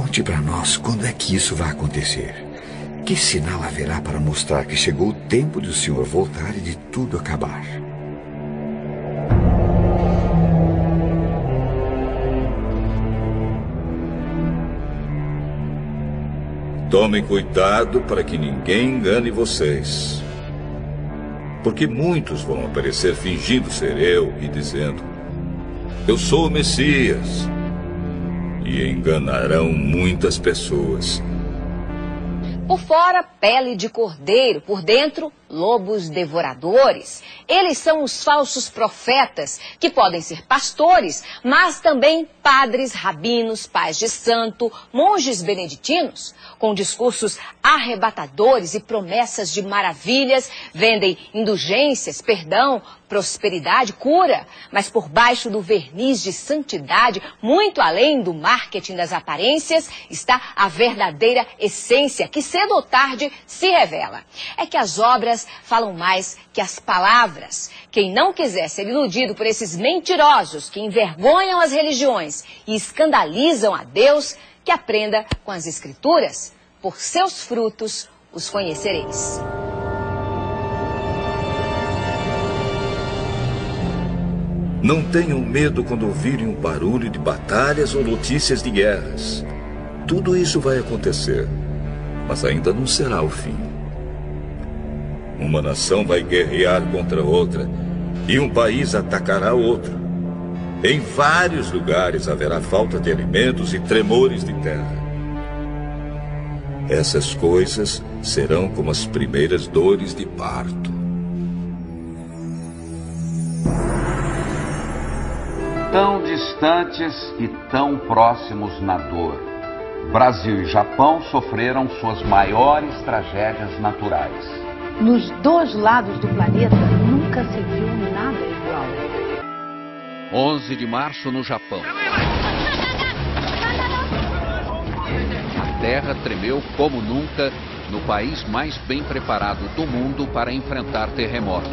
Conte para nós quando é que isso vai acontecer. Que sinal haverá para mostrar que chegou o tempo de o senhor voltar e de tudo acabar? Tomem cuidado para que ninguém engane vocês. Porque muitos vão aparecer fingindo ser eu e dizendo: eu sou o Messias. E enganarão muitas pessoas. Por fora, pele de cordeiro, por dentro, lobos devoradores. Eles são os falsos profetas, que podem ser pastores, mas também padres, rabinos, pais de santo, monges beneditinos. Com discursos arrebatadores e promessas de maravilhas, vendem indulgências, perdão, prosperidade, cura. Mas por baixo do verniz de santidade, muito além do marketing das aparências, está a verdadeira essência, que cedo ou tarde se revela. É que as obras falam mais que as palavras. Quem não quiser ser iludido por esses mentirosos que envergonham as religiões e escandalizam a Deus, que aprenda com as Escrituras. Por seus frutos os conhecereis. Não tenham medo quando ouvirem um barulho de batalhas ou notícias de guerras. Tudo isso vai acontecer, mas ainda não será o fim. Uma nação vai guerrear contra outra e um país atacará outro. Em vários lugares haverá falta de alimentos e tremores de terra. Essas coisas serão como as primeiras dores de parto. Tão distantes e tão próximos na dor. Brasil e Japão sofreram suas maiores tragédias naturais. Nos dois lados do planeta nunca se viu nada igual. 11 de março no Japão. A terra tremeu como nunca no país mais bem preparado do mundo para enfrentar terremoto.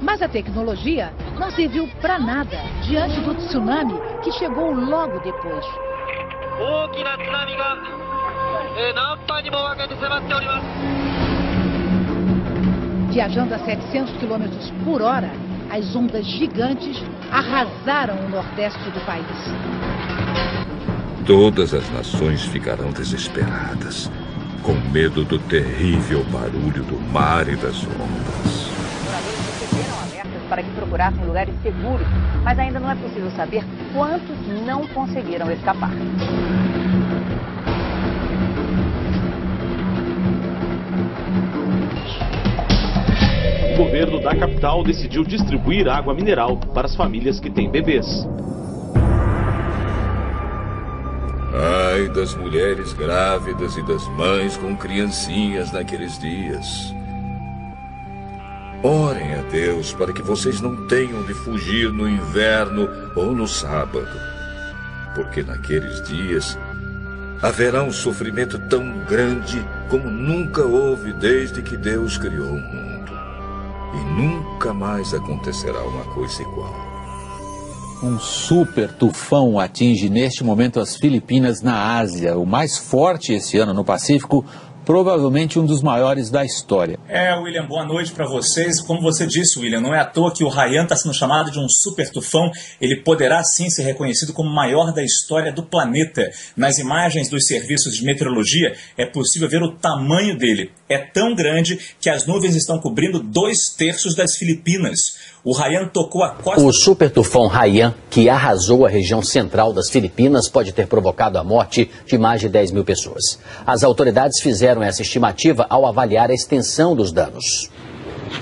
Mas a tecnologia não serviu para nada diante do tsunami que chegou logo depois. Viajando a 700 km por hora, as ondas gigantes arrasaram o nordeste do país. Todas as nações ficarão desesperadas, com medo do terrível barulho do mar e das ondas. Para que procurassem lugares seguros, mas ainda não é possível saber quantos não conseguiram escapar. O governo da capital decidiu distribuir água mineral para as famílias que têm bebês. Ai das mulheres grávidas e das mães com criancinhas naqueles dias. Orem a Deus para que vocês não tenham de fugir no inverno ou no sábado, porque naqueles dias haverá um sofrimento tão grande como nunca houve desde que Deus criou o mundo. E nunca mais acontecerá uma coisa igual. Um super tufão atinge neste momento as Filipinas na Ásia, o mais forte esse ano no Pacífico, provavelmente um dos maiores da história. William, boa noite para vocês. Como você disse, William, não é à toa que o Haiyan está sendo chamado de um super tufão. Ele poderá sim ser reconhecido como o maior da história do planeta. Nas imagens dos serviços de meteorologia é possível ver o tamanho dele. É tão grande que as nuvens estão cobrindo 2/3 das Filipinas. O Haiyan tocou a costa... O super tufão Haiyan, que arrasou a região central das Filipinas, pode ter provocado a morte de mais de 10 mil pessoas. As autoridades fizeram essa estimativa ao avaliar a extensão dos danos.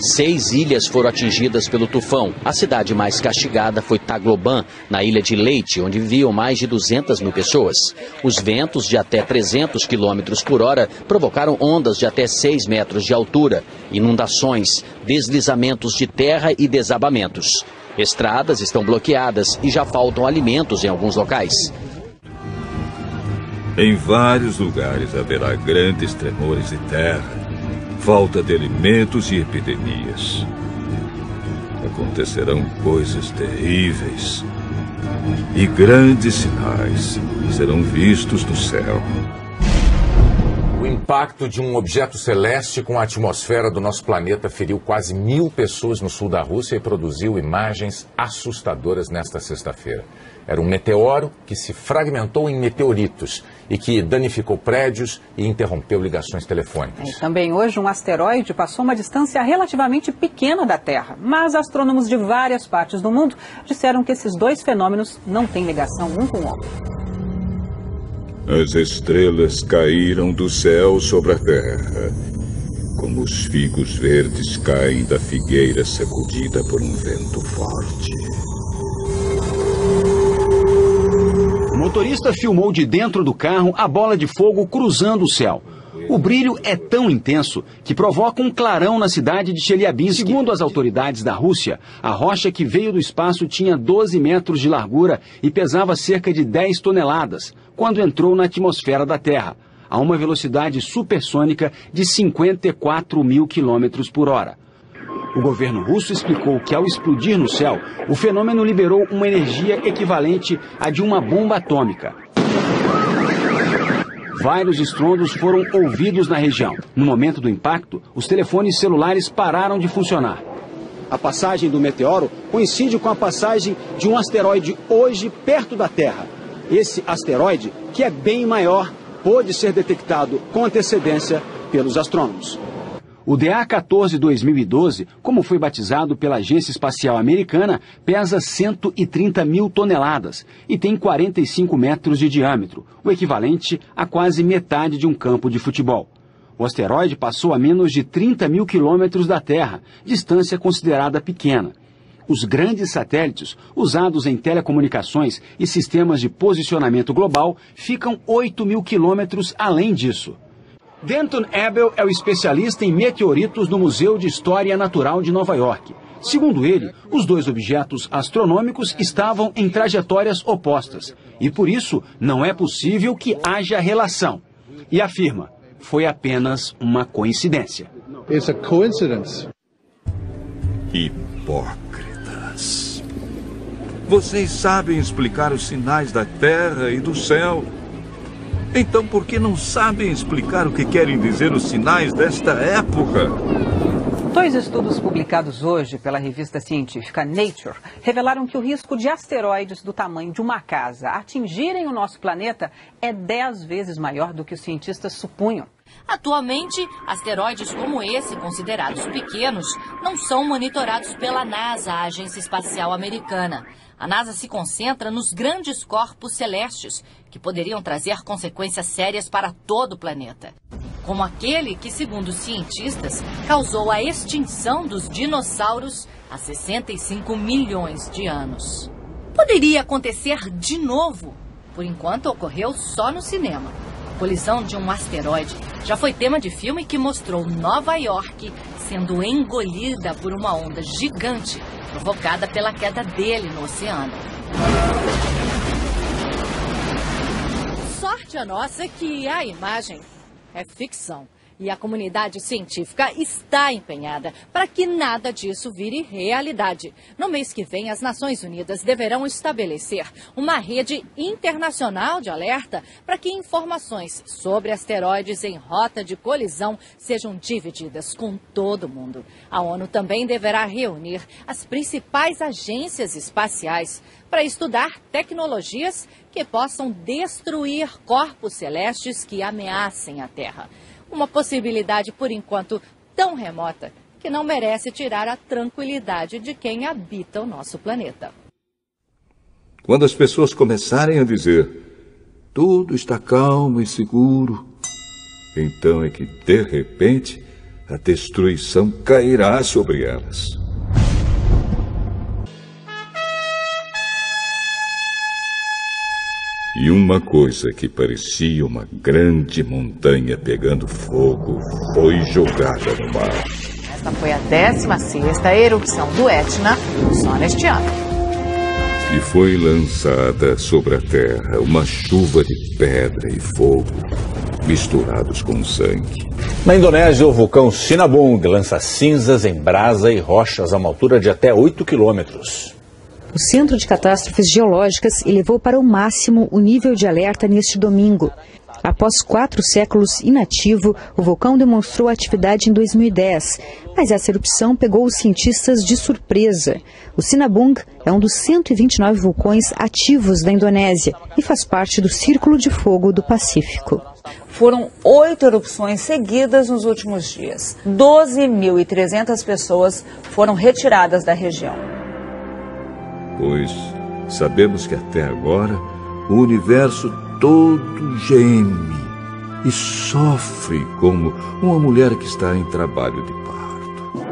6 ilhas foram atingidas pelo tufão. A cidade mais castigada foi Tagloban, na ilha de Leyte, onde viviam mais de 200 mil pessoas. Os ventos de até 300 km por hora provocaram ondas de até 6 metros de altura, inundações, deslizamentos de terra e desabamentos. Estradas estão bloqueadas e já faltam alimentos em alguns locais. Em vários lugares haverá grandes tremores de terra, falta de alimentos e epidemias. acontecerão coisas terríveis e grandes sinais serão vistos no céu. O impacto de um objeto celeste com a atmosfera do nosso planeta feriu quase 1.000 pessoas no sul da Rússia e produziu imagens assustadoras nesta sexta-feira. Era um meteoro que se fragmentou em meteoritos e que danificou prédios e interrompeu ligações telefônicas. E também hoje um asteroide passou uma distância relativamente pequena da Terra, mas astrônomos de várias partes do mundo disseram que esses dois fenômenos não têm ligação um com o outro. As estrelas caíram do céu sobre a terra, como os figos verdes caem da figueira sacudida por um vento forte. O motorista filmou de dentro do carro a bola de fogo cruzando o céu. O brilho é tão intenso que provoca um clarão na cidade de Chelyabinsk. Segundo as autoridades da Rússia, a rocha que veio do espaço tinha 12 metros de largura e pesava cerca de 10 toneladas, quando entrou na atmosfera da Terra, a uma velocidade supersônica de 54.000 quilômetros por hora. O governo russo explicou que, ao explodir no céu, o fenômeno liberou uma energia equivalente à de uma bomba atômica. Vários estrondos foram ouvidos na região. No momento do impacto, os telefones celulares pararam de funcionar. A passagem do meteoro coincide com a passagem de um asteroide hoje perto da Terra. Esse asteroide, que é bem maior, pôde ser detectado com antecedência pelos astrônomos. O DA-14 2012, como foi batizado pela Agência Espacial Americana, pesa 130.000 toneladas e tem 45 metros de diâmetro, o equivalente a quase metade de um campo de futebol. O asteroide passou a menos de 30.000 quilômetros da Terra, distância considerada pequena. Os grandes satélites, usados em telecomunicações e sistemas de posicionamento global, ficam 8.000 quilômetros além disso. Denton Abel é o especialista em meteoritos no Museu de História Natural de Nova York. Segundo ele, os dois objetos astronômicos estavam em trajetórias opostas e, por isso, não é possível que haja relação. E afirma, foi apenas uma coincidência. It's a coincidence. Hipócritas. Vocês sabem explicar os sinais da Terra e do céu. Então, por que não sabem explicar o que querem dizer os sinais desta época? Dois estudos publicados hoje pela revista científica Nature revelaram que o risco de asteroides do tamanho de uma casa atingirem o nosso planeta é 10 vezes maior do que os cientistas supunham. Atualmente, asteroides como esse, considerados pequenos, não são monitorados pela NASA, a Agência Espacial Americana. A NASA se concentra nos grandes corpos celestes, que poderiam trazer consequências sérias para todo o planeta. Como aquele que, segundo os cientistas, causou a extinção dos dinossauros há 65 milhões de anos. Poderia acontecer de novo. Por enquanto, ocorreu só no cinema. A colisão de um asteroide já foi tema de filme que mostrou Nova York sendo engolida por uma onda gigante provocada pela queda dele no oceano. Sorte a nossa que a imagem é ficção. E a comunidade científica está empenhada para que nada disso vire realidade. No mês que vem, as Nações Unidas deverão estabelecer uma rede internacional de alerta para que informações sobre asteroides em rota de colisão sejam divididas com todo mundo. A ONU também deverá reunir as principais agências espaciais para estudar tecnologias que possam destruir corpos celestes que ameacem a Terra. Uma possibilidade, por enquanto, tão remota que não merece tirar a tranquilidade de quem habita o nosso planeta. Quando as pessoas começarem a dizer tudo está calmo e seguro, então é que, de repente, a destruição cairá sobre elas. E uma coisa que parecia uma grande montanha pegando fogo foi jogada no mar. Esta foi a 16ª erupção do Etna só neste ano. E foi lançada sobre a terra uma chuva de pedra e fogo misturados com sangue. Na Indonésia, o vulcão Sinabung lança cinzas em brasa e rochas a uma altura de até 8 quilômetros. O Centro de Catástrofes Geológicas elevou para o máximo o nível de alerta neste domingo. Após 4 séculos inativo, o vulcão demonstrou atividade em 2010, mas essa erupção pegou os cientistas de surpresa. O Sinabung é um dos 129 vulcões ativos da Indonésia e faz parte do Círculo de Fogo do Pacífico. Foram 8 erupções seguidas nos últimos dias. 12.300 pessoas foram retiradas da região. Pois sabemos que até agora o universo todo geme e sofre como uma mulher que está em trabalho de parto.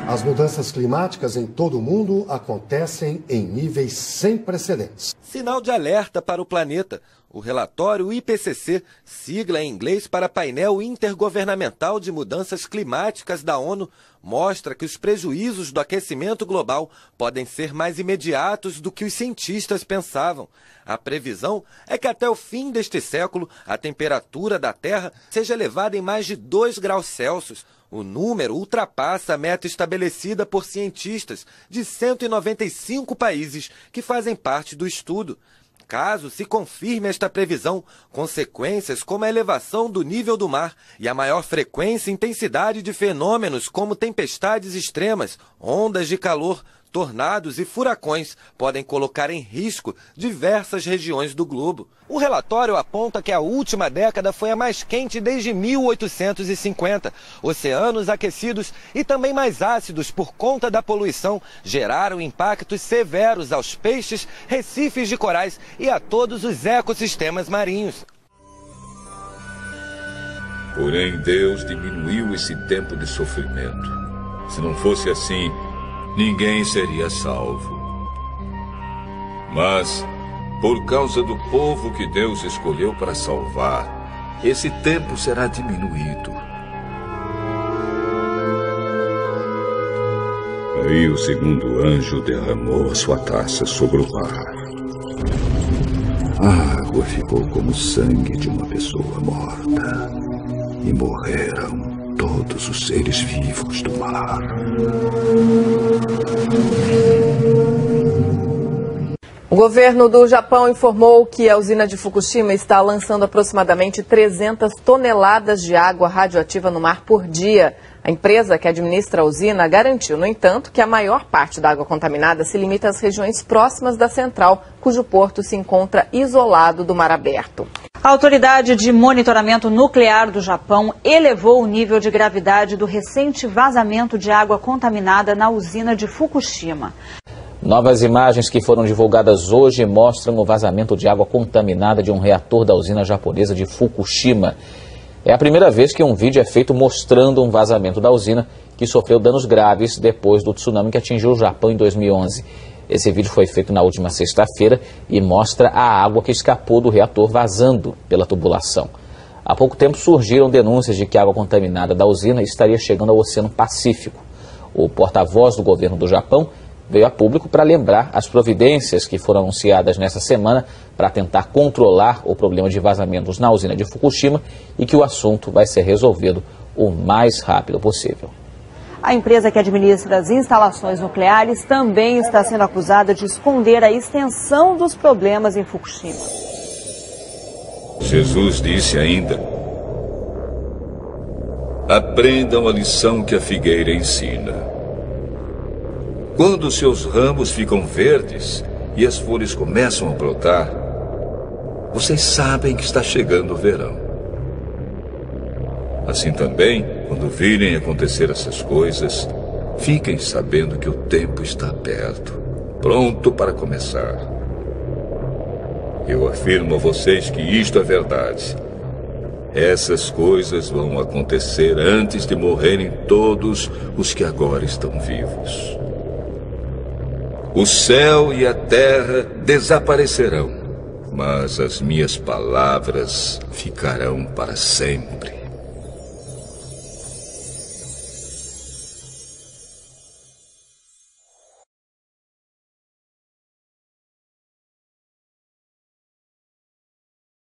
As mudanças climáticas em todo o mundo acontecem em níveis sem precedentes. Sinal de alerta para o planeta. O relatório IPCC, sigla em inglês para Painel Intergovernamental de Mudanças Climáticas da ONU, mostra que os prejuízos do aquecimento global podem ser mais imediatos do que os cientistas pensavam. A previsão é que até o fim deste século a temperatura da Terra seja elevada em mais de 2 graus Celsius. O número ultrapassa a meta estabelecida por cientistas de 195 países que fazem parte do estudo. Caso se confirme esta previsão, consequências como a elevação do nível do mar e a maior frequência e intensidade de fenômenos como tempestades extremas, ondas de calor, tornados e furacões podem colocar em risco diversas regiões do globo. O relatório aponta que a última década foi a mais quente desde 1850. Oceanos aquecidos e também mais ácidos por conta da poluição geraram impactos severos aos peixes, recifes de corais e a todos os ecossistemas marinhos. Porém, Deus diminuiu esse tempo de sofrimento. Se não fosse assim, ninguém seria salvo. Mas, por causa do povo que Deus escolheu para salvar, esse tempo será diminuído. Aí o segundo anjo derramou a sua taça sobre o mar. A água ficou como o sangue de uma pessoa morta. E morreram todos os seres vivos do mar. O governo do Japão informou que a usina de Fukushima está lançando aproximadamente 300 toneladas de água radioativa no mar por dia. A empresa que administra a usina garantiu, no entanto, que a maior parte da água contaminada se limita às regiões próximas da central, cujo porto se encontra isolado do mar aberto. A Autoridade de Monitoramento Nuclear do Japão elevou o nível de gravidade do recente vazamento de água contaminada na usina de Fukushima. Novas imagens que foram divulgadas hoje mostram o vazamento de água contaminada de um reator da usina japonesa de Fukushima. É a primeira vez que um vídeo é feito mostrando um vazamento da usina que sofreu danos graves depois do tsunami que atingiu o Japão em 2011. Esse vídeo foi feito na última sexta-feira e mostra a água que escapou do reator vazando pela tubulação. Há pouco tempo surgiram denúncias de que a água contaminada da usina estaria chegando ao Oceano Pacífico. O porta-voz do governo do Japão veio a público para lembrar as providências que foram anunciadas nessa semana para tentar controlar o problema de vazamentos na usina de Fukushima e que o assunto vai ser resolvido o mais rápido possível. A empresa que administra as instalações nucleares também está sendo acusada de esconder a extensão dos problemas em Fukushima. Jesus disse ainda: aprendam a lição que a figueira ensina. Quando seus ramos ficam verdes e as folhas começam a brotar, vocês sabem que está chegando o verão. Assim também, quando virem acontecer essas coisas, fiquem sabendo que o tempo está perto, pronto para começar. Eu afirmo a vocês que isto é verdade. Essas coisas vão acontecer antes de morrerem todos os que agora estão vivos. O céu e a terra desaparecerão, mas as minhas palavras ficarão para sempre.